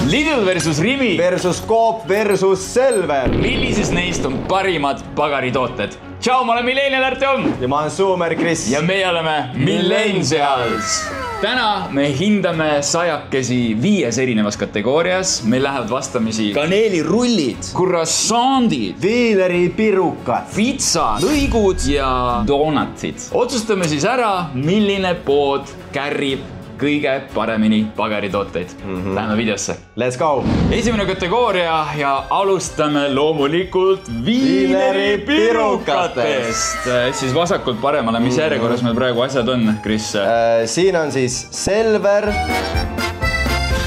Lidl versus Rimi versus Coop versus Selver. Millises neist on parimad pagaritooted? Tšau, ma olen Millenial Artjom. Ja ma olen Suumer Kris. Ja meie oleme Millennials. Täna me hindame sajakesi 5 erinevas kategoorias. Meil lähevad vastamisi kaneelirullid, croissandid, viineripirukad, pitsad, lõigud ja donutid. Otsustame siis ära, milline pood kärrib kõige paremini pagaritooteid. Läheme videosse. Let's go! Esimene kategooria ja alustame loomulikult viineripirukatest. Siis vasakult paremale, mis järjekorras meil praegu asjad on, Kris? Siin on siis Selver.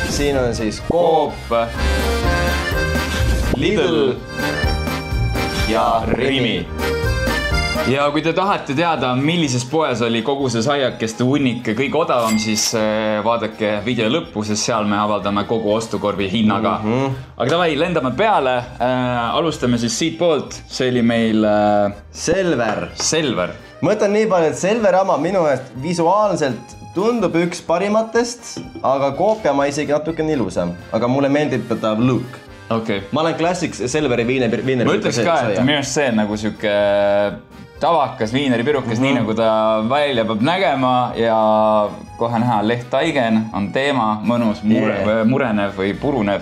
Siin on siis Coop, Lidl ja Rimi. Ja kui te tahate teada, millises poes oli kogu see saiakeste hunnik kõige odavam, siis vaadake video lõppu, sest seal me avaldame kogu ostukorvi hinnaga. Aga davai, lendame peale. Alustame siis siit poolt. See oli meil Selver. Ma ütlen nii palju, et Selver oma minu eest visuaalselt tundub üks parimatest, aga Coop ma isegi natuke ilusam. Aga mulle meeldib ta look. Okay. Ma olen klassiks Selveri viineri. Ma ütleks ka, et minu arust see on nagu siuke tavakas viineripirukas, nii nagu ta välja peab nägema ja kohe näha lehtaigen on teema, mõnus, murenev või purunev.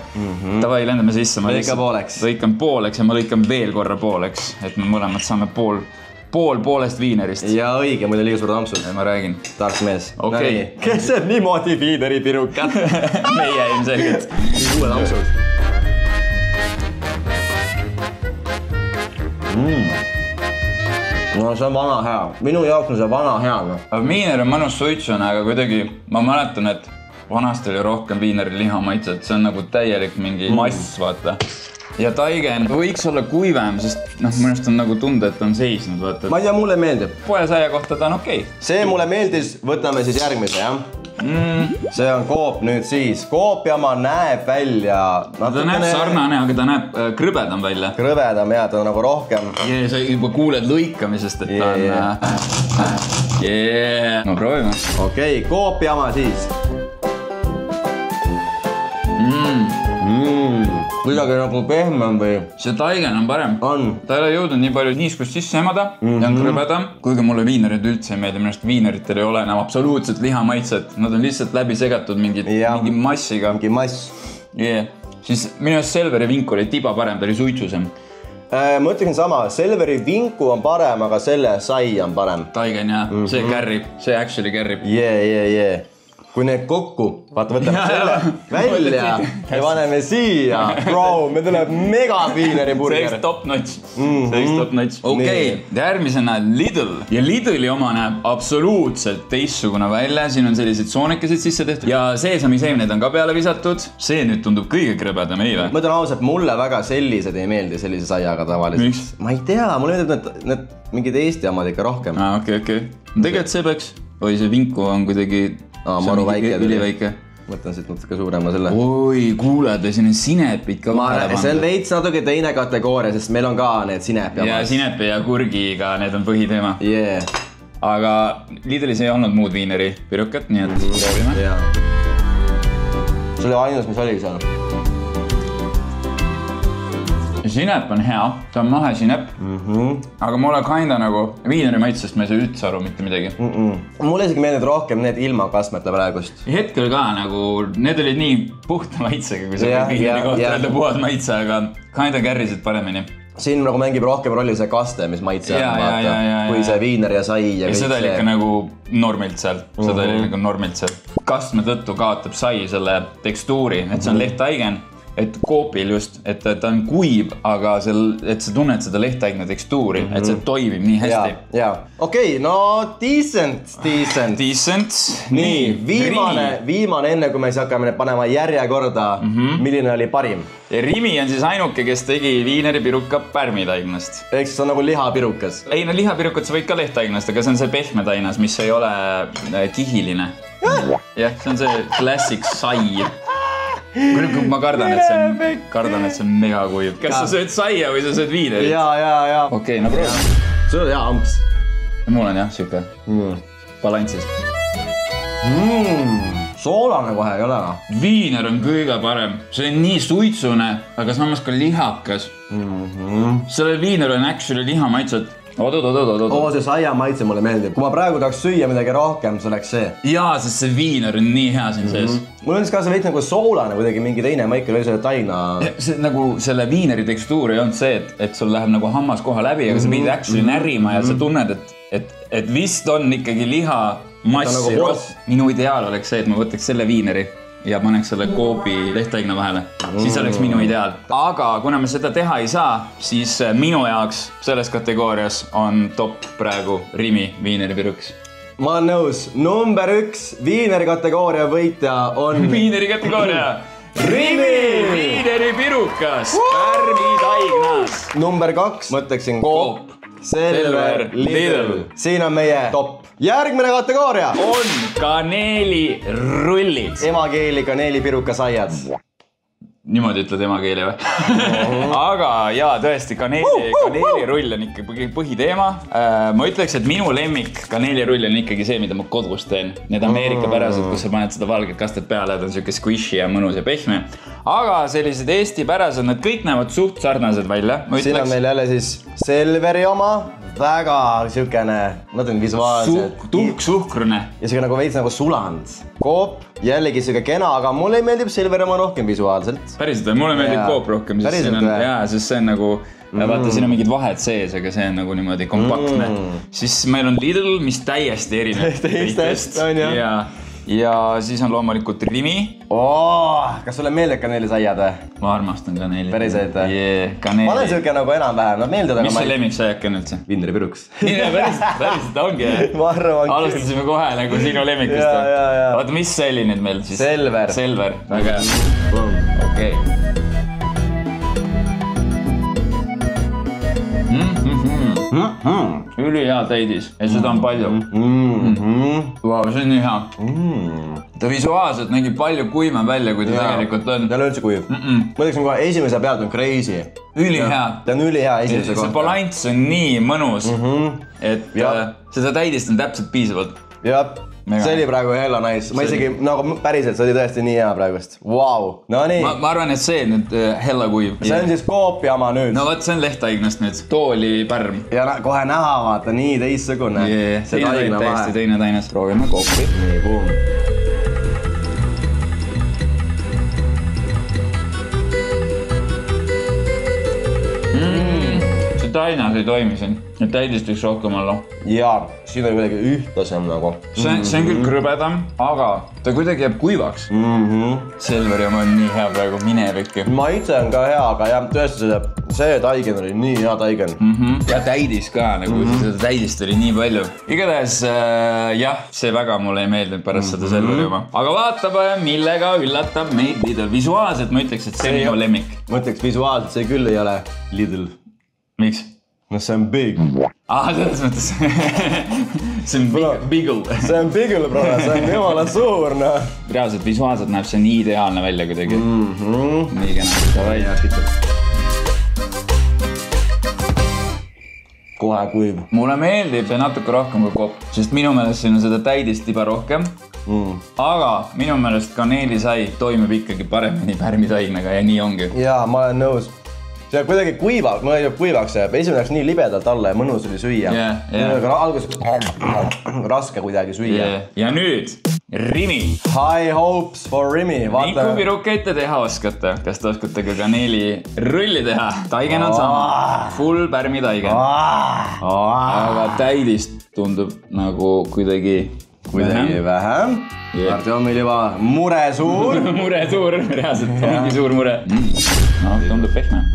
Tavai, lendame sisse. Lõikan pooleks ja ma lõikan veel korra pooleks, et me mõlemad saame poolest viinerist. Ja õige, mulle liiga suur ampsud. Ma räägin. Tark mees. Okei. Kes on niimoodi viineripirukat? Meie ilmselgelt. Uued ampsud. No see on vana hea. Minu jaoks on see vana hea. Viiner on mõnus suitsune, aga kuidagi ma mäletan, et vanasti oli rohkem viineri lihamaitset. See on nagu täielik mingi mass, vaata. Ja taigen võiks olla kuivem, sest mõnest on nagu tunda, et on seisnud, vaata. Ma ei tea, mulle meeldib. Poesaia kohta ta on okei. See mulle meeldis, võtame siis järgmise, jah? See on Coop nüüd siis. Coop ma näeb välja ta näeb sarnane, aga ta näeb krõbedam välja. Krõbedam, jah, ta on nagu rohkem. Sa juba kuuled lõikamisest, et ta on no proovime. Okei, Coop ma siis. Kuidagi nagu pehmem või? See taigen on parem. On. Ta ei ole jõudnud nii palju niiskust sisse emada. Ta on krõbedam. Kuigi mulle viinerid üldse ei meeldi. Minu arust viineritel ei ole enam absoluutselt lihamaitset. Nad on lihtsalt läbi segatud mingi massiga. Mingi mass. Siis minu arust Selveri vinku oli tiba parem, ta oli suitsusem. Ma ütleksin sama. Selveri vinku on parem, aga selle sai on parem. Taigen, jah. See kärrib. See actually kärrib. Kui need kokku, võtame selle välja ja paneme siia. Bro, me tuleb mega viineriburger. See top notch. Okei, järgmisena Lidl. Ja Lidli oma näeb absoluutselt teistsugune välja. Siin on sellised soonekesed sisse tehtud. Ja seesamiseemned on ka peale visatud. See nüüd tundub kõige krõbedam, ei või? Ma ütlen ausalt, mulle väga sellised ei meeldi sellise saiaga tavaliselt. Miks? Ma ei tea, mulle meeldib need mingid Eesti omad ikka rohkem. Okei. Tegelikult see peaks. Oi, see vinku on kuidagi maru väike. Üliväike. Mõtlen siit natuke suurema selle. Oi, kuuled, siin on sinepid ka vahele pandud. See on veits natuke teine kategooria, sest meil on ka need sinepi. Ja sinepi ja kurgiga, need on põhiteema. Aga Lidlis ei olnud muud viineri pirukat, nii et proovime. See oli ainus, mis oli seal. Sinep on hea, ta on mahe sinep, aga mulle kinda nagu viineri maitsest ma ei saa üldse aru mitte midagi. Mulle isegi meeldib rohkem need ilma kasmeta praegust. Hetkel ka nagu, need olid nii puhta maitsega, kui see viineri kohta öelda puhas maitse, aga kinda kärrisid paremini. Siin nagu mängib rohkem rolli see kaste, mis maitse on, vaata, kui see viiner ja sai ja kõik see. Seda oli ikka nagu normilt seal. Kastme tõttu kaotab sai selle tekstuuri, et see on lehtaigen. Et Coopil just, et ta on kuiv, aga et sa tunned seda lehtaigne tekstuuri, et see toimib nii hästi. Okei, no decent. Nii, viimane enne, kui me hakkame panema järjekorda, milline oli parim. Ja Rimi on siis ainuke, kes tegi viineripiruka pärmitaignast. Ehk see on nagu lihapirukas. Ei, no lihapirukat sa võid ka lehtaignast, aga see on see pehmetainas, mis ei ole kihiline. Jah, see on see classic sai. Ma kardan, et see on mega kuiv. Kas sa sööd saia või sa sööd viinerit? Jaa. Okei, no proov. Sul on hea amps. Mul on jah, siuke balanssis. soolane kohe ei ole. Viiner on kõige parem. See on nii suitsune, aga samas ka lihakas. Sellel viiner on actually liha maitset. See saia maitse mulle meeldib. Kui ma praegu tahaks süüa midagi rohkem, see oleks see. Jaa, sest see viiner on nii hea siin sees. Mul on ka see veits nagu soolane kuidagi mingi teine maik oli selle taina. See nagu selle viineri tekstuur ei olnud see, et sul läheb nagu hammas koha läbi, aga sa pidid actually närima ja sa tunned, et vist on ikkagi liha massi. Minu ideaal oleks see, et ma võtaks selle viineri ja paneks selle koobi lehtaigna vahele. Siis oleks minu ideaal. Aga kuna me seda teha ei saa, siis minu jaoks selles kategoorias on top praegu Rimi viineri piruks. Ma olen nõus. Number 1 viineri kategooria võitja on... Viineri kategooria! Rimi viineri pirukas! Pärmi taignas! Number 2 mõtleksin Coop. Selver, Lidl. Siin on meie top. Järgmine kategooria on kaneelirullid. Emakeeli kaneelipirukasaiad. Niimoodi ütled emakeeli või? Aga jaa, tõesti, kaneelirull on ikkagi põhiteema. Ma ütleks, et minu lemmik kaneelirull on ikkagi see, mida ma kodus teen. Need Ameerika pärased, kus sa paned seda valget kastet peale, et on siuke squishy ja mõnus ja pehme. Aga sellised Eesti pärased, nad kõik näevad suht sarnased välja. Siin on meil jälle siis Selveri oma. Väga siukene, nad on visuaalselt. Tuhksuhkrune. Ja siuke nagu veits nagu suland. Coop, jällegi siuke kena, aga mulle meeldib Selveri oma rohkem visuaalselt. Päriselt, mulle meeldib Coop rohkem. Päriselt või? Jaa, sest see on nagu, vaata, siin on mingid vahed sees, aga see on nagu niimoodi kompaktne. Siis meil on Lidl, mis täiesti erineb teistest, on jah? Ja siis on loomulikult Rimi. Kas sulle meeldib kaneelisaiad või? Ma armastan kaneeli. Päriselt või? Kaneeli. Ma olen siuke nagu enam-vähem, nad meeldivad. Mis see lemmiksaiak on üldse? Viineri piruks. Päriselt ongi. Ma arvan. Alustasime kohe nagu sinu lemmikust. Vaata, mis see oli nüüd meil siis? Selver. Selver, väga hea. Okei. Üli hea täidis ja seda on palju. Wow, see on nii hea. Ta visuaalselt nägi palju kuimem välja, kui ta tegelikult on. Ta on üldse kuiv. Mõtleksin kohe, esimese pealt on crazy. Üli hea. Ta on üli hea esimese kohta. See balanss on nii mõnus, et seda täidist on täpselt piisavalt. Jah, see oli praegu hella nice. Ma isegi nagu päriselt, see oli tõesti nii hea praegust. Vau, no nii. Ma arvan, et see nüüd hella kuiv. See on siis Coopi oma nüüd. No võt, see on lehtaignast nüüd. Tooli pärm. Ja kohe näha, vaata, nii teistsugune. See taigna vahe. Täiesti teine tainast. Proovime Coopi. Nii, boom. See tainas ei toimi siin. Nüüd täidist võiks rohkem olla. Jaa, siin on kuidagi ühtlasem nagu. See on küll krõbedam, aga ta kuidagi jääb kuivaks. Selveri oma on nii hea praegu, mine vekki. Maitse on ka hea, aga jah, tõesti see taigen oli nii hea taigen. Ja täidis ka, nagu seda täidist oli nii palju. Igatahes, jah, see väga mulle ei meeldinud pärast seda Selveri oma. Aga vaatame, millega üllatab meid Lidl. Visuaalselt ma ütleks, et see on minu lemmik. Ma ütleks visuaalselt, see küll ei ole Lidl. Miks? No see on big. Selles mõttes. See on bigel. See on bigel, brother. See on jumala suur, noh. Reaalselt visuaalselt näeb see nii ideaalne välja kuidagi. Nii kena. Kohe kuiv. Mulle meeldib see natuke rohkem kui Coop, sest minu meelest siin on seda täidist tiba rohkem. Aga minu meelest kaneelisai toimib ikkagi paremini pärmitaignaga ja nii ongi. Jaa, ma olen nõus. See kuidagi kuivaks, mulle jääb kuivaks jääb. Esimene läks nii libedalt alla ja mõnus oli süüa. Alguses raske kuidagi süüa. Ja nüüd Rimi. High hopes for Rimi. Mikupirukeid te teha oskate. Kas te oskate ka kaneelirulli teha? Taigen on sama. Full pärmi taigen. Aga täidist tundub nagu kuidagi vähem. Artemil juba mure suur. Mure suur, reaalselt mingi suur mure. No, tundub pehme.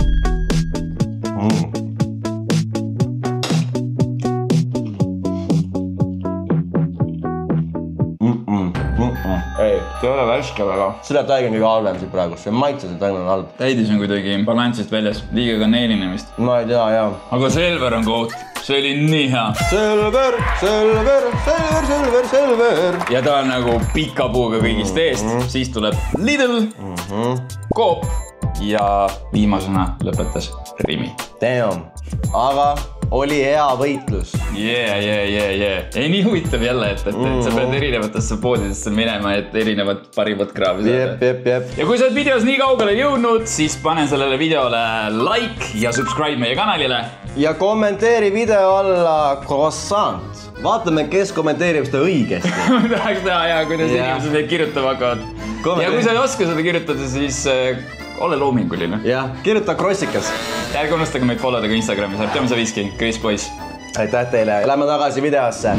Ei, see ei ole värske väga. Selle taigen kõige halvem siit praegu, see maitse taigen on halb. Täidis on kuidagi balansist väljas, liiga kaneeline vist. Ma ei tea, jah. Aga Selver on koht. See oli nii hea. Selver. Ja ta on nagu pika puuga kõigist eest. Siis tuleb Lidl, Coop ja viimasena lõpetas Rimi. Damn. Aga oli hea võitlus. Ei, nii huvitav jälle, et sa pead erinevatesse poodidesse minema, et erinevad parimat kraavi saada. Ja kui sa oled videos nii kaugele jõudnud, siis pane sellele videole like ja subscribe meie kanalile. Ja kommenteeri video alla croissant. Vaatame, kes kommenteerib seda õigesti. Tahaks teha, kuidas inimesed neid kirjutama hakkavad. Ja kui sa ei oska seda kirjutada, siis ole loominguline. Jah, kirjuta krossikas. Ärge unustage meid followda ka Instagramis. Artjom Saviski, Kris Poiss. Aitäh teile. Lähme tagasi videosse.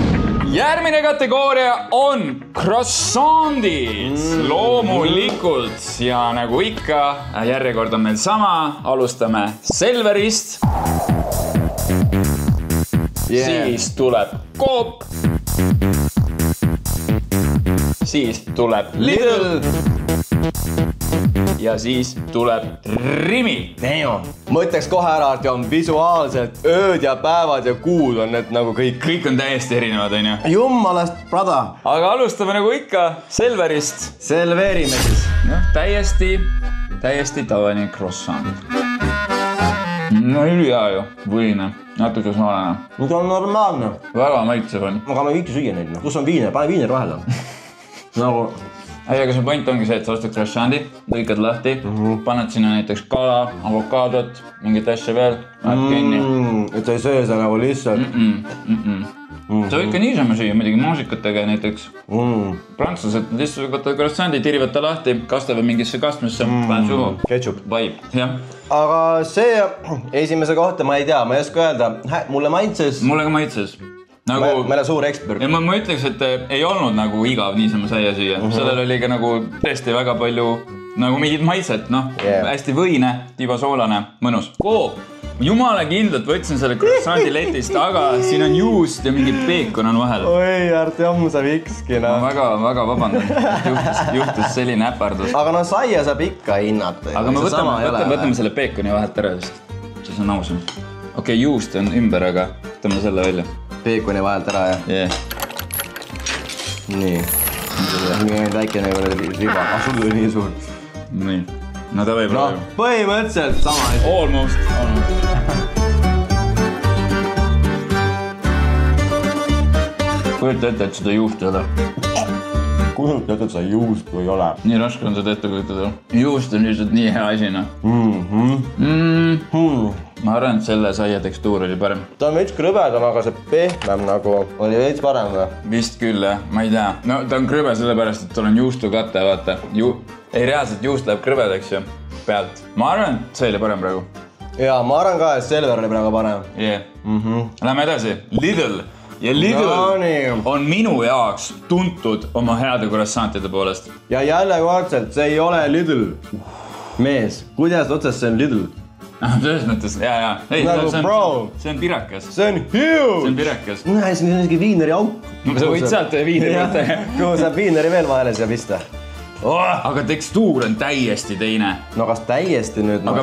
Järgmine kategooria on croissandid. Loomulikult. Ja nagu ikka, järjekord on meil sama. Alustame Selverist. Siis tuleb Coop. Siis tuleb Lidl. Ja siis tuleb Rimi. Ma ütleks kohe ära, Artjom, visuaalselt ööd ja päevad ja kuud on need nagu kõik. Kõik on täiesti erinevad, on ju? Jummalast prada. Aga alustame nagu ikka Selverist. Selverime siis. Täiesti tavaline croissant. No ülihea ju, võine, natuke soolane. See on normaalne. Väga maitsev on. Aga ma ei viiki süüa neid. Kus on viiner? Pane viiner vahele. Nagu... Aga see point ongi see, et sa ostad croissandi, lõikad lahti, paned sinna näiteks kala, avokaadot, mingit asja veel, ajad kinni. Et sa ei söö seda nagu lihtsalt. Sa võid ka niisama süüa, midagi muusikatega näiteks. Prantslased lihtsalt võtavad croissandi, tirivad ta lahti, kastavad mingisse kastmisse, panen suhu. Ketchup. Vibe, jah. Aga see esimese kohta ma ei tea, ma ei oska öelda. Mulle maitses. Mulle ka maitses. Meile suur ekspert. Ja ma ütleks, et ei olnud nagu igav niisama saia süüa. Sellel oli ka nagu tõesti väga palju nagu mingid maitset, hästi võine, tiba soolane, mõnus. Coop. Jumala kindlalt võtsin selle croissandi letist, aga siin on juust ja mingi peekon on vahel. Oi, Artjom, sa vikski, no. Väga vabandan, juhtus selline äpardus. Aga saia saab ikka hinnata. Aga me võtame selle peekoni vahelt ära vist. Siis on ausam. Okei, juust on ümber, aga võtame selle välja. Peekoni vahelt ära, jah? Nii. Väikene riba. Sul tuli nii suur. Nii. No ta võib praegu. Põhimõtteliselt sama asi. Almost. Kujuta ette, et seda juust ei ole. Kujuta ette, et seda juust ei ole. Nii raske on seda ette kujutada. Juust on lihtsalt nii hea asina. Ma arvan, et selle saia tekstuur oli parem. Ta on veits krõbedam, aga see pehmem nagu oli veits parem või? Vist küll, jah. Ma ei tea. No ta on krõbe sellepärast, et tal on juustu katte, vaata. Ei, reaalselt juust läheb krõbedaks ju pealt. Ma arvan, et see oli parem praegu. Jaa, ma arvan ka, et Selver oli praegu parem. Lähme edasi. Lidl. Ja Lidl on minu jaoks tuntud oma heade croissantide poolest. Ja jälle kordselt, see ei ole Lidl. Mees, kuidas otsest see on Lidl? Selles mõttes, jaa. See on pirakas. See on huge! See on pirakas. See on isegi viineri auk. Sa võid sealt viineri võtta. Kuhu saab viineri veel vahele siia pista? Aga tekstuur on täiesti teine. No kas täiesti nüüd? Aga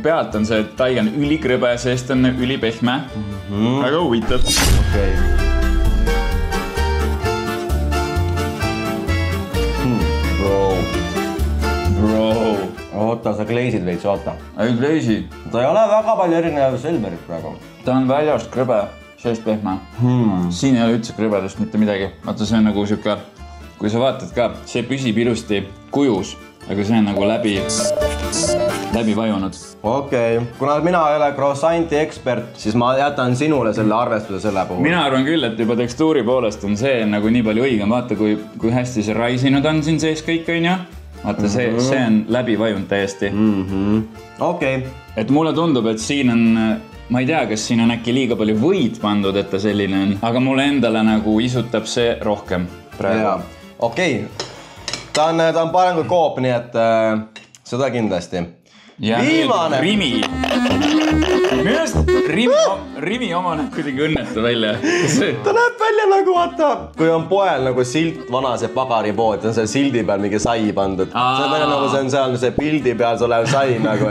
pealt on see taigan ülikrõbe, seest on ülipehme. Väga huvitav. Okei. Bro. Oota, sa kleisid veits, oota. Ei kleisi. Ta ei ole väga palju erinev Selverit praegu. Ta on väljast krõbe, seest pehme. Siin ei ole üldse krõbedust mitte midagi. Vaata, see on nagu siuke, kui sa vaatad ka, see püsib ilusti kujus, aga see on nagu läbi vajunud. Okei. Kuna mina ei ole croissanti ekspert, siis ma jätan sinule selle arvestuse selle puhul. Mina arvan küll, et juba tekstuuri poolest on see nagu nii palju õigem. Vaata, kui hästi see raisinud on siin sees kõik, on ju? Vaata, see on läbi vajunud täiesti. Okei. Et mulle tundub, et siin on, ma ei tea, kas siin on äkki liiga palju võid pandud, et ta selline on, aga mulle endale nagu isutab see rohkem praegu. Okei. Ta on parem kui Coop, nii et seda kindlasti. Ja viimane. Rimi. Rimi oma näeb kuidagi õnnetu välja. Ta näeb välja nagu, vaata, kui on poel nagu silt, vana see pagaripood, on see sildi peal mingi sai pandud. See on väga nagu see on seal see pildi peal olev sai nagu.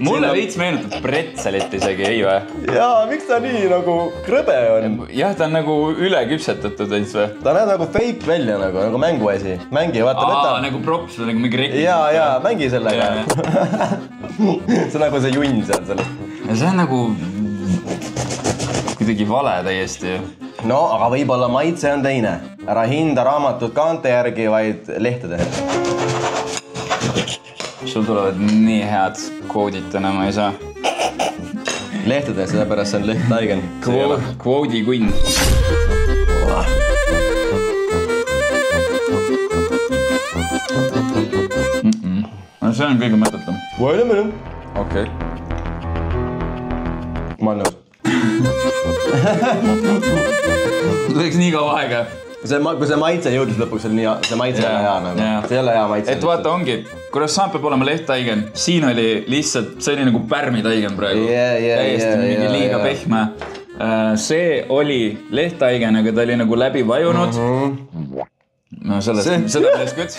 Mulle veits meenutab pretselit isegi, ei või? Jaa, miks ta nii nagu krõbe on? Jah, ta on nagu üle küpsetatud veits või? Ta näeb nagu fake välja nagu mänguasi. Mängi, vaata, võta. Nagu props või nagu mingi rekki. Jaa, mängi sellega. See on nagu see junn seal sellest. Ja see on nagu kuidagi vale täiesti. No, aga võib-olla maitse on teine. Ära hinda raamatut kaante järgi, vaid lehtede. Sul tulevad nii head koodid täna, ma ei saa. Lehtede, sellepärast see on lehtaigen. Kvoodi kunn. See on kõige mõtetam. Okei. Ma olen nõus. Läks nii kaua aega. Kui see maitse jõudis lõpuks, see maitse ei ole hea. See ei ole hea maitse. Et vaata ongi, kuidas saan peab olema lehtaigen. Siin oli lihtsalt, see oli nagu pärmitaigen praegu. Täiesti mingi liiga pehme. See oli lehtaigen, aga ta oli nagu läbi vajunud. No seda millest küts.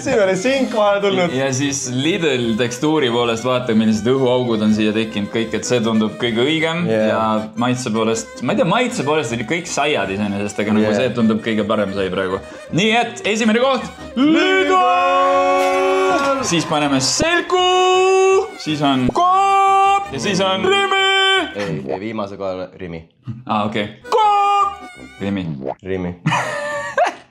Siin oli sink vahele tulnud. Ja siis Lidl tekstuuri poolest vaata, millised õhuaugud on siia tekkinud kõik, et see tundub kõige õigem ja maitse poolest, ma ei tea, maitse poolest oli kõik saiad iseenesest, aga nagu see tundub kõige parem sai praegu. Nii et esimene koht, Lidl! Siis paneme Selku, siis on Coop ja siis on Rimi. Ei, viimase kohal Rimi. Okei. Coop! Rimi.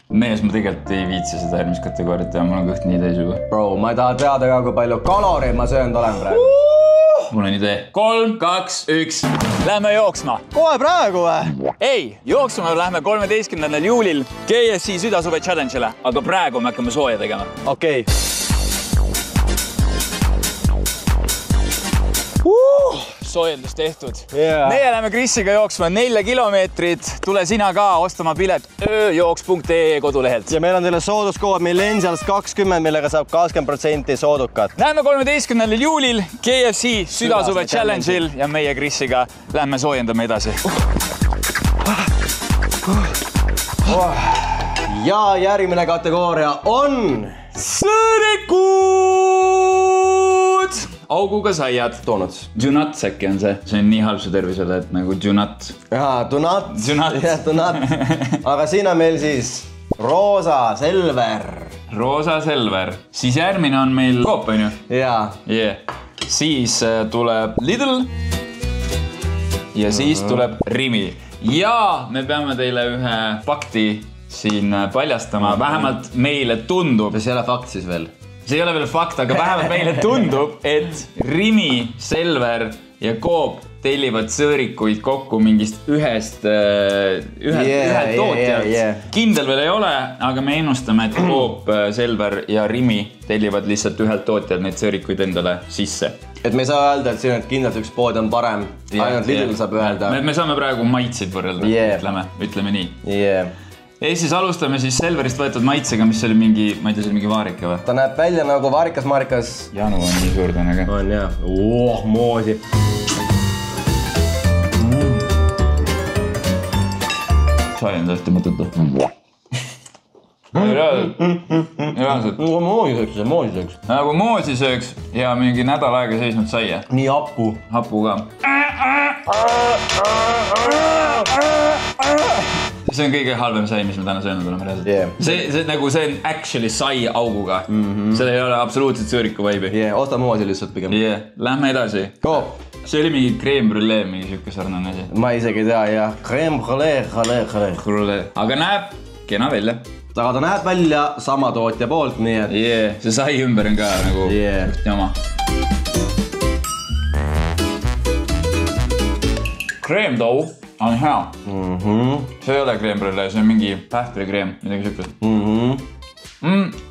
Mees, ma tegelikult ei viitsi seda järgmist kategooriat ja mul on kõht nii täis juba. Bro, ma ei taha teada ka, kui palju kaloreid ma söönud olen praegu. Mul on idee. 3, 2, 1. Lähme jooksma. Kohe praegu või? Ei, jooksma lähme 13. juulil KSC südasuve challenge'ile, aga praegu me hakkame sooja tegema. Okei. Soojendus tehtud. Meie läheme Krisiga jooksma 4 kilomeetrit. Tule sina ka ostama pilet ööjooks.ee kodulehelt. Ja meil on teile sooduskood Millennials 20, millega saab 20% soodukat. Lähme 13. juulil KFC südasuve challenge'il ja meie Krisiga lähme soojendame edasi. Ja järgmine kategooria on sõõrikud! Auguga saiad. Donuts. Junats äkki on see. See on nii halb su tervisele, et nagu Junat. Jaa, Donat. Aga siin on meil siis Roosa Selver. Roosa Selver. Siis järgmine on meil Coop, on ju? Jaa. Siis tuleb Lidl. Ja siis tuleb Rimi. Ja me peame teile ühe fakti siin paljastama. Vähemalt meile tundub. See ei ole fakt siis veel. See ei ole veel fakt, aga vähemalt meile tundub, et Rimi, Selver ja Coop tellivad sõõrikuid kokku mingist ühest tootjalt. Kindel veel ei ole, aga me ennustame, et Coop, Selver ja Rimi tellivad lihtsalt ühelt tootjalt neid sõõrikuid endale sisse. Et me ei saa öelda, et siin on kindlalt üks pood on parem. Ainult Lidl saab öelda. Me saame praegu maitseid võrrelda, ütleme nii. Ja siis alustame siis Selverist võetud maitsega, mis oli mingi, ma ei tea, see oli mingi vaarika või? Ta näeb välja nagu vaarikas-maarikas. Janu on nii suur tänega. On jah. Moosi. Sai on tõesti mõttetu. Reaalselt. Nagu moosi sööks. Nagu moosi sööks ja mingi nädal aega seisnud saia. Nii hapu. Hapu ka. See on kõige halvem sai, mis me täna söönud oleme reaalselt. See on actually sai auguga. See ei ole absoluutselt sõõriku vaibi. Osta moosi lihtsalt pigem. Lähme edasi. Coop. See oli mingi crème brûlée, mingi siuke sarnane asi. Ma isegi ei tea, jah. Crème brûlée. Aga näeb kena välja. Aga ta näeb välja sama tootja poolt, nii et... See sai ümber on ka nagu ühtni oma. Kreemtou on hea. See ei ole crème brûlée, see on mingi pähklikreem, midagi siukest.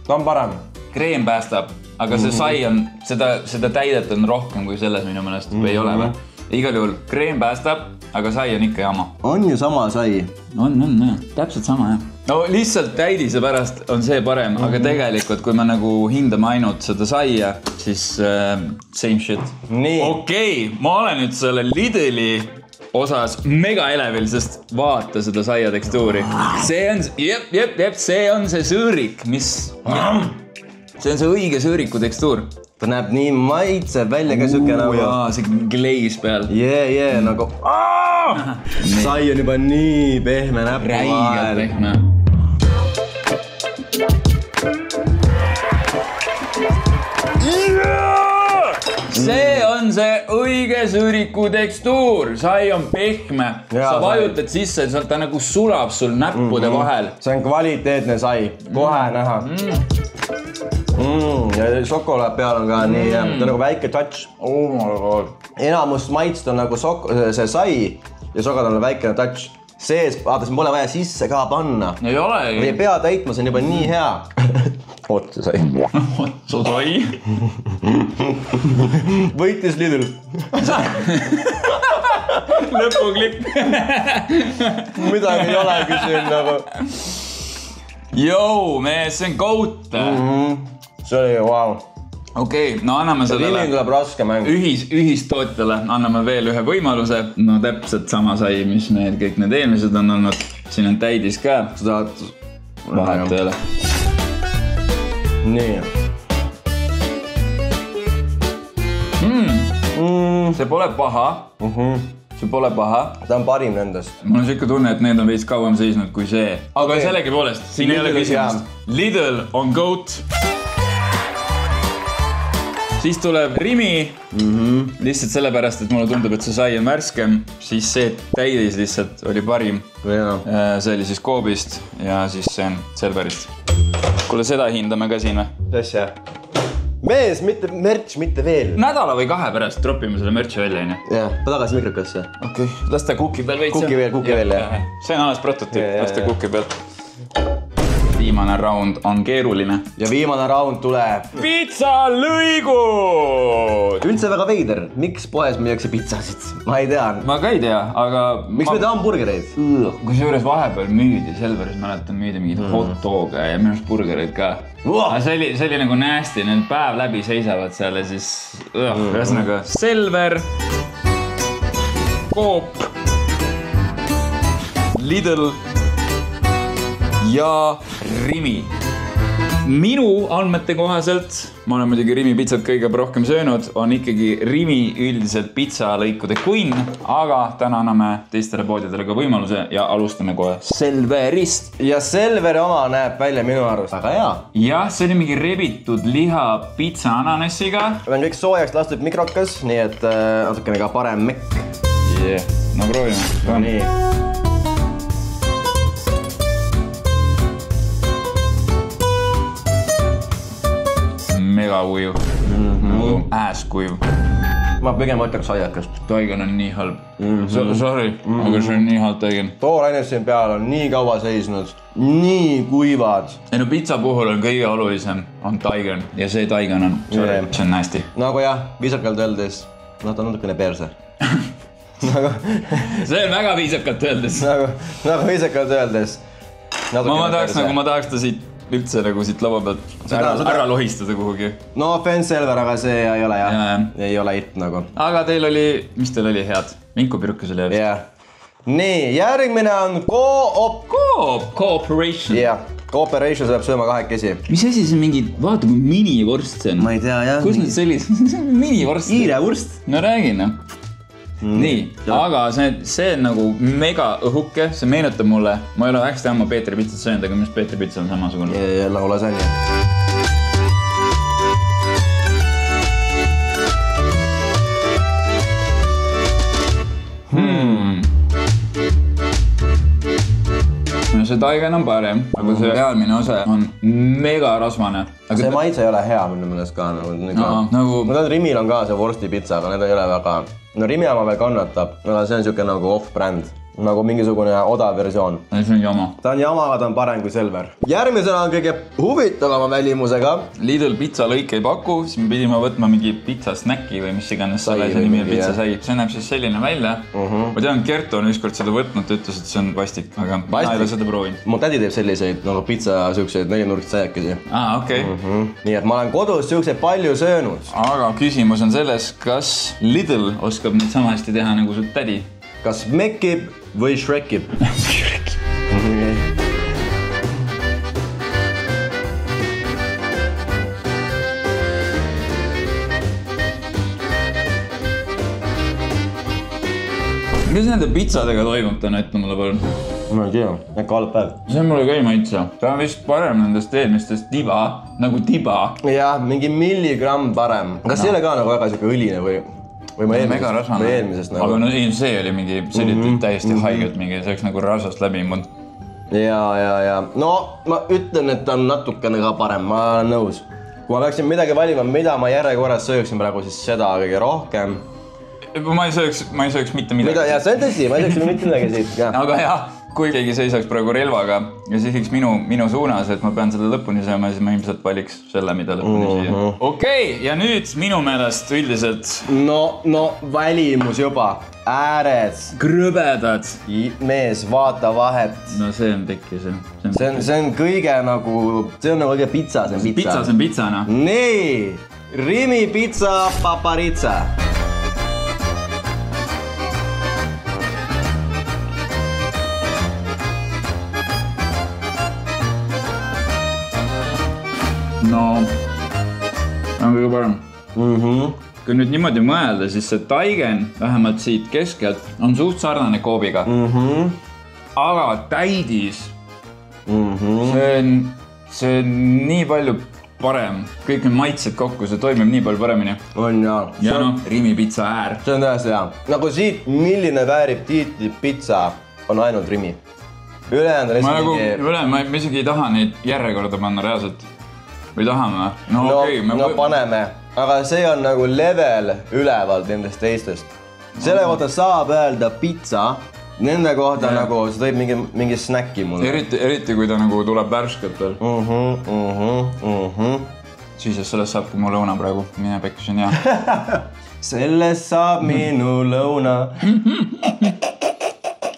Ta on parem. Kreem päästab, aga see sai on, seda täidet on rohkem kui selles minu mõnest või ei ole või? Igal juhul kreem päästab, aga sai on ikka jama. On ju sama sai. On, jah. Täpselt sama, jah. No lihtsalt täidise pärast on see parem, aga tegelikult, kui me nagu hindame ainult seda saia, siis same shit. Okei, ma olen nüüd selle Lidli osas mega elevil, sest vaata seda saia tekstuuri. See on, see on see sõõrik, mis... See on see õige sõõriku tekstuur. Ta näeb nii maitsev välja ka süke nagu... See gleis peal. Nagu... Sai on juba nii pehme näppu vahel. Räigelt pehme. See on on see õige sõõriku tekstuur, sai on pehme, sa vajutad sisse, ta nagu sulab sul näppude vahel. See on kvaliteetne sai, kohe näha. Ja šokolaad peal on ka nii, ta on nagu väike touch. Oh my god. Enamus maitst on nagu see sai ja šokolaad on väike touch. Sees, vaata, siin pole vaja sisse ka panna. Ei ole. Või pea täitma, see on juba nii hea. Otse sai. Otse sai. Võitis Lidl. Lõpuklipp. Midagi ei olegi siin nagu. Jou, mees, see on goat. See oli wow. Okei, no anname sellele Rimi tuleb raske mäng. Ühistootjale anname veel ühe võimaluse. No täpselt sama sai, mis need kõik need eelmised on olnud. Siin on täidis ka. Seda vahet ei ole. Nii. See pole paha. See pole paha. Ta on parim nendest. Mul on siuke tunne, et need on veits kauem seisnud kui see. Aga sellegi poolest, siin ei ole küsimust. Lidl on goat. Siis tuleb Rimi, lihtsalt sellepärast, et mulle tundub, et see sai on värskem, siis see täidis lihtsalt oli parim. See oli siis Coopist ja siis see on Selverist. Kuule, seda hindame ka siin või? Tõsja. Mees, mitte merch, mitte veel. Nädala või 2 pärast tropime selle merchi välja, on ju? Jah, pa tagasi mikrokasse. Okei, las ta kuki peal veits. Kuki veel, jah. See on alles prototüüp, las ta kuki peal. Viimane round on keeruline. Ja viimane round tuleb Pizzalõigud! Üldse väga veider. Miks poes müüakse pitsasid? Ma ei tea. Ma ka ei tea, aga... Miks me tahame burgereid? Kui juures vahepeal müüdi, Selveris mäletan müüdi mingid hot dog'e ja minust burgereid ka. Aga see oli nagu nästi, need päev läbi seisavad seal ja siis... Ühesõnaga Selver, Coop, Lidl ja Rimi. Minu andmete kohaselt, ma olen muidugi Rimi pizzat kõige rohkem söönud, on ikkagi Rimi üldiselt pizzalõikude queen, aga täna anname teistele poodidele ka võimaluse ja alustame kohe Selverist. Ja Selveri oma näeb välja minu arust väga hea. Jah, see oli mingi rebitud liha pizza ananassiga. On kõik soojaks lastud mikrokas, nii et natukene ka parem mekk. No proovime. Nii. Mega kuiv. Ääskuiv. Ma pigem võtaks aiakast. Taigen on nii halb. Sorry, aga see on nii halb taigen. Toorained siin peal on nii kaua seisnud. Nii kuivad. Ei no pizza puhul on kõige olulisem on taigen ja see taigen on. See on hästi. Nagu jah, viisakalt öeldes. No ta on natukene perse. See on väga viisakalt öeldes. Nagu viisakalt öeldes. Ma tahaks ta siit üldse nagu siit lava pealt ära lohistada kuhugi. No offense Selver, aga see ei ole jah. Ei ole it nagu. Aga teil oli, mis teil oli head? Vinkupirukas oli head? Jah. Nii, järgmine on Cooperation. Jah, Cooperation saab sööma 2 kesi. Mis asi see mingi, vaata kui minivorst see on. Ma ei tea jah. Kus need sellised? Minivorst. Iirevurst. No räägin. Nii, aga see on nagu mega õhuke, see meenutab mulle, ma ei ole hästi ammu Peetri pizzat söönud, aga mis Peetri pizza on samasugune. Nagu lasagna. No see taigen on parem, aga see pealmine osa on mega rasvane. See maitse ei ole hea minu meelest ka. Ma tean, Rimil on ka see vorstipizza, aga need ei ole väga... No Rimi oma veel kannatab, aga see on siuke nagu off-brand. Nagu mingisugune odav versioon. See on jama. Ta on jama, aga ta on parem kui Selver. Järgmisena on kõige huvitavama välimusega. Lidl pizza lõike ei paku, siis me pidime võtma mingi pizza snacki või mis iganes selle nimi on pizza sai. See näeb siis selline välja. Ma tean, Gert on ükskord seda võtnud, ta ütles, et see on vastik, aga ma ei ole seda proovinud. Mu tädi teeb selliseid nagu pizza siukseid 4-nurkist saiakesi. Okei. Nii et ma olen kodus siukseid palju söönud. Aga küsimus on selles, kas Lidl oskab neid sama hästi teha nagu su tädi? Kas mekib või shrekib? Shrekib. Mis nende pizzadega toimub täna, ütle mulle palun? Ma ei tea, äkki halb päev. See on mulle ka ei maitse. Ta on vist parem nendest eelmistest tiba, nagu tiba. Jah, mingi milligramm parem. Kas see ei ole ka nagu väga siuke õline või? või ma eelmisest nagu. Aga no see oli mingi, see oli täiesti haiget mingi, see oleks nagu rasvast läbi mund. Ja. No ma ütlen, et on natukene ka parem, ma olen nõus. Kui ma peaksin midagi valima, mida ma järjekorras sööksin praegu, siis seda kõige rohkem. Ma ei sööks mitte midagi. Ja see on tõsi, ma ei sööks mitte midagi siit. Aga jah, kui keegi seisaks praegu relvaga ja sihiks minu suunas, et ma pean selle lõpuni sööma, siis ma ilmselt valiks selle, mida lõpuni siia. Okei, ja nüüd minu meelest üldiselt... No välimus juba. Ääred. Krõbedad. Mees, vaata vahet. No see on tekkis. See on kõige nagu... See on nagu kõige pitsa, see on pitsa. Pitsa, see on pitsa, noh. Nii! Rimi pizza paparitsa. No, on kõige parem. Kui nüüd niimoodi mõelda, siis see taigen, vähemalt siit keskelt, on suht sarnane koobiga. Aga täidis, see on nii palju parem. Kõik need maitsed kokku, see toimib nii palju paremini. On jaa. Ja noh, Rimi pizza äär. See on tõesti hea. Nagu siit, milline väärib tiitli pizza, on ainult Rimi. Ülejäänud on ma isegi ei taha neid järjekorda panna reaalselt. Või tahame? No paneme, aga see on nagu level üleval nendest teistest. Selle kohta saab öelda pizza, nende kohta nagu sa tõid mingi snäkki mulle. Eriti kui ta nagu tuleb värskelt veel. Siis sellest saab ka mu lõuna praegu, mine pekki, see on hea. Sellest saab minu lõuna.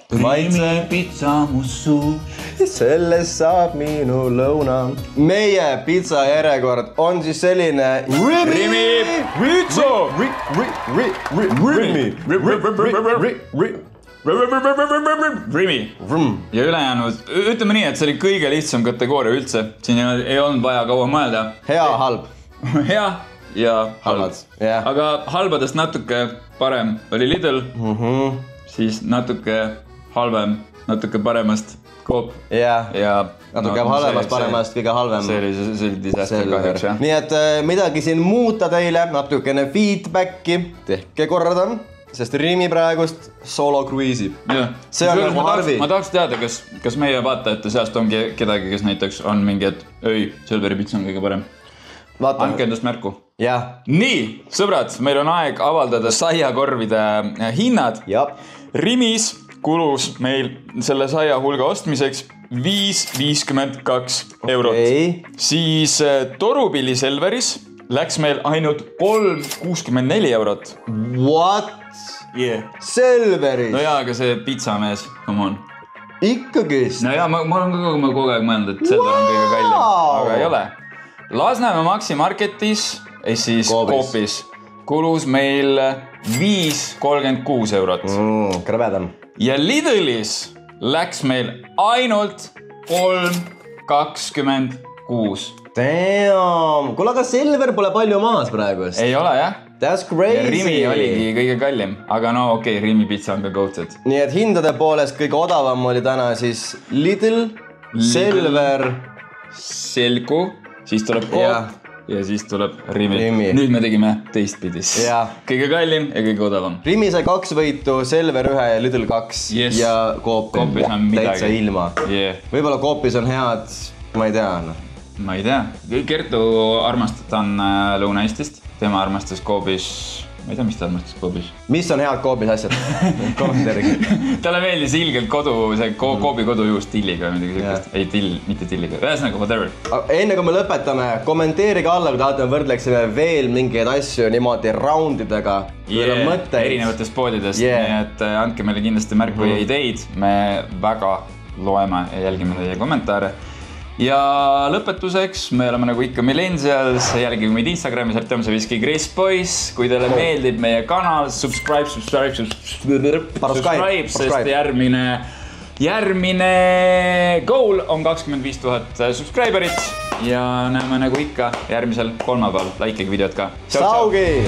Rimi pizza mussu. Sellest saab minu lõuna. Meie pizza järjekord on siis selline Rimi pizza! Rimi. Ja ülejäänud, ütleme nii, et see oli kõige lihtsam kategooria üldse. Siin ei olnud vaja kaua mõelda. Hea, halb. Hea ja halb. Yeah. Aga halbadest natuke parem oli Lidl, siis natuke halvem, natuke paremast Coop. Ja natuke halvemast paremast kõige halvem. See oli disaster kahjuks, jah. Nii et midagi siin muuta teile, natukene feedbacki, tehke korda, sest Rimi praegust solo cruise'ib. See on nagu harvi. Ma tahaks teada, kas meie vaatajate seast on kedagi, kes näiteks on mingi, et öi, Selveri pizza on kõige parem. Andke endast märku. Nii, sõbrad, meil on aeg avaldada saiakorvide hinnad. Rimis kulus meil selle saia hulga ostmiseks 5,52 €. Siis Torupilli Selveris läks meil ainult 3,64 €. What? Selveris? No jaa, aga see pizzamees, come on. Ikkagist? No jaa, ma olen kogu aeg mõelnud, et Selver on kõige kallim, aga ei ole. Lasnamäe Maxi Marketis, siis Coopis, kulus meil 5,36 €. Krõbedam. Ja Lidlis läks meil ainult 3,26. Damn! Kuule, aga Selver pole palju maas praegu. Ei ole, jah. That's crazy. Ja Rimi oligi kõige kallim. Aga no okei, Rimi pizza on ka goated. Nii et hindade poolest kõige odavam oli täna siis Lidl, Selver, Selku, siis tuleb Coop. Ja siis tuleb Rimi. Nüüd me tegime teistpidis. Kõige kallim ja kõige odavam. Rimi sai 2 võitu, Selver 1 ja Lidl 2 ja Coopis täitsa ilma. Võib-olla Coopis on head, ma ei tea. Ma ei tea. Kertu armastan Lõuna-Eestist. Tema armastas Coopis... Ma ei tea, mis ta armastas Coopis. Mis on head Coopis asjad? Talle meeldis ilgelt kodu, see Coopi kodujuus tilliga või midagi sellist. Ei, mitte tilliga. Ühesõnaga, whatever. Enne kui me lõpetame, kommenteerige alla, kui tahate, võrdleksime veel mingeid asju niimoodi roundidega. Erinevatest poodidest. Nii et andke meile kindlasti märku ja ideid. Me väga loeme ja jälgime teie kommentaare. Ja lõpetuseks, me oleme nagu ikka Millennials, jälgime meid Instagramis, Artemseviski Grace Boys. Kui teile meeldib meie kanal, subscribe, sest järgmine goal on 25 000 subscriberit. Ja näeme nagu ikka järgmisel kolmapäeval. Likeige videot ka. Saugi!